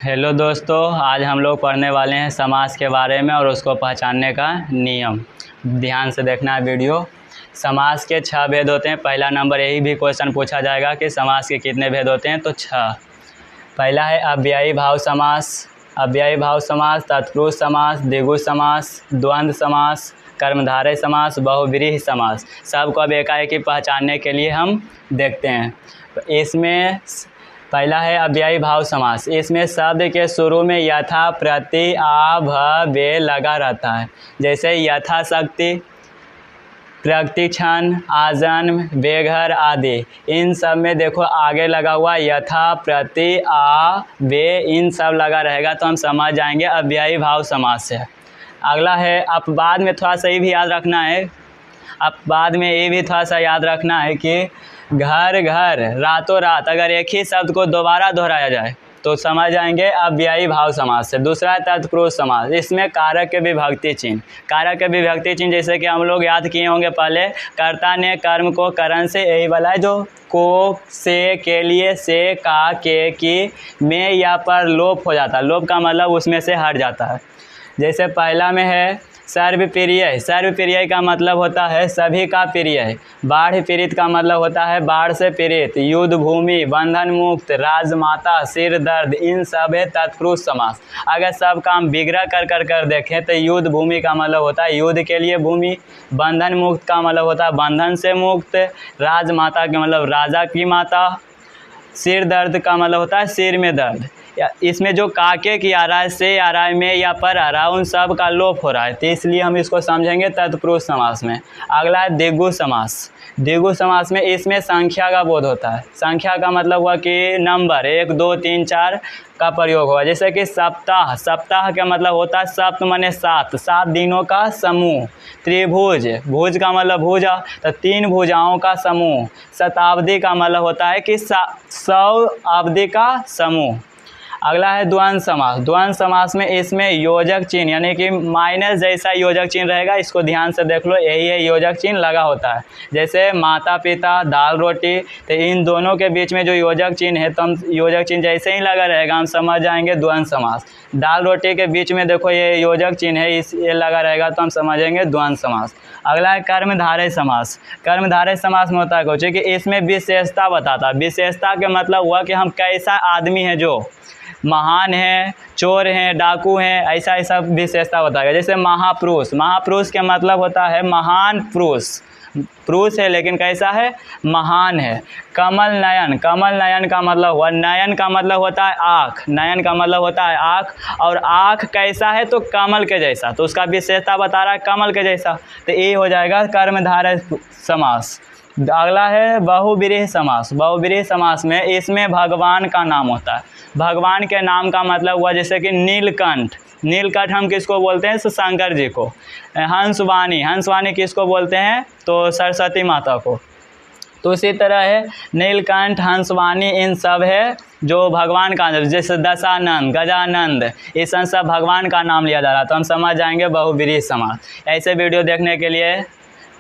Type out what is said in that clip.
Hello दोस्तों, आज हम लोग पढ़ने वाले हैं समास के बारे में और उसको पहचानने का नियम। ध्यान से देखना है वीडियो। समास के 6 भेद होते हैं। पहला नंबर यही भी क्वेश्चन पूछा जाएगा कि समास के कितने भेद होते हैं, तो 6। पहला है अव्ययी भाव समास, अव्ययी भाव समास, तत्पुरुष समास, द्विगु समास, द्वंद्व समास, कर्मधारय समास, बहुव्रीहि समास। सबको अब एकाएक पहचानने के लिए हम देखते हैं। इसमें पहला है अव्ययी भाव समास। इसमें शब्द के शुरू में यथा, प्रति, आ, भ, बे लगा रहता है। जैसे यथाशक्ति, प्रतिक्षण, आजन्म, बेघर आदि। इन सब में देखो आगे लगा हुआ यथा, प्रति, आ, बे, इन सब लगा रहेगा तो हम समझ जाएंगे अव्ययी भाव समास से। अगला है अपवाद में थोड़ा सा ये भी याद रखना है, अपवाद में ये भी थोड़ा सा याद रखना है कि घर घर, रातों रात, अगर एक ही शब्द को दोबारा दोहराया जाए तो समझ जाएंगे अव्ययी भाव समास से। दूसरा है तत्पुरुष समास। इसमें कारक के विभक्ति चिन्ह, कारक के विभक्ति चिन्ह जैसे कि हम लोग याद किए होंगे पहले, कर्ता ने कर्म को करण से, यही वाला है जो को, से, के लिए, से, का, के, की, में या पर लोप हो जाता है। लोप का मतलब उसमें से हट जाता है। जैसे पहला में है सर्वप्रिय। सर्वप्रिय का मतलब होता है सभी का प्रिय। बाढ़ पीड़ित का मतलब होता है बाढ़ से पीड़ित। युद्ध भूमि, बंधन मुक्त, राजमाता, सिर दर्द, इन सब है तत्पुरुष समास। अगर सब काम विग्रह कर देखें तो युद्ध भूमि का मतलब होता है युद्ध के लिए भूमि, बंधन मुक्त का मतलब होता है बंधन से मुक्त, राजमाता का मतलब राजा की माता, सिर दर्द का मतलब होता है सिर में दर्द। इसमें जो काके की आ रहा है, से आ रहा है, में या पर आ रहा है, उन सब का लोप हो रहा है, तो इसलिए हम इसको समझेंगे तत्पुरुष समास में। अगला है द्विगु समास। द्विगु समास में इसमें संख्या का बोध होता है। संख्या का मतलब हुआ कि नंबर 1, 2, 3, 4 का प्रयोग हुआ। जैसे कि सप्ताह, सप्ताह का मतलब होता है सप्त माने 7, 7 दिनों का समूह। त्रिभुज, भुज का मतलब भुजा, तो 3 भुजाओं का समूह। शताब्दी का मतलब होता है कि 100 अवधि का समूह। अगला है द्वंद्व समास। द्वंद्व समास में इसमें योजक चिन्ह यानी कि माइनस जैसा योजक चिन्ह रहेगा, इसको ध्यान से देख लो, यही है योजक चिन्ह लगा होता है। जैसे माता पिता, दाल रोटी, तो इन दोनों के बीच में जो योजक चिन्ह है तो हम योजक चिन्ह जैसे ही लगा रहेगा हम समझ जाएंगे द्वंद्व समास। दाल रोटी के बीच में देखो ये योजक चिन्ह है, ये लगा रहेगा तो हम समझेंगे द्वंद्व समास। अगला है कर्मधारय समास। कर्मधारय समास में होता है कुछ कि इसमें विशेषता बताता है। विशेषता के मतलब हुआ कि हम कैसा आदमी है, जो महान है, चोर हैं, डाकू हैं, ऐसा ऐसा विशेषता बताएगा। जैसे महापुरुष, महापुरुष के मतलब होता है महान पुरुष, पुरुष है लेकिन कैसा है, महान है। कमल नयन, कमल नयन का मतलब हुआ, नयन का मतलब होता है आँख, नयन का मतलब होता है आँख, और आँख कैसा है तो कमल के जैसा, तो उसका विशेषता बता रहा है कमल के जैसा, तो ये हो जाएगा कर्मधारय समास। अगला है बहुव्रीहि समास। बहुव्रीहि समास में इसमें भगवान का नाम होता है। भगवान के नाम का मतलब हुआ जैसे कि नीलकंठ, नीलकंठ हम किसको बोलते हैं, शंकर जी को। हंसवाणी, हंसवाणी किसको बोलते हैं, तो सरस्वती माता को। तो इसी तरह है नीलकंठ, हंसवाणी, इन सब है जो भगवान का, जैसे दशानंद, गजानंद, इस सब भगवान का नाम लिया जा रहा है, तो हम समझ जाएंगे बहुव्रीहि समास। ऐसे वीडियो देखने के लिए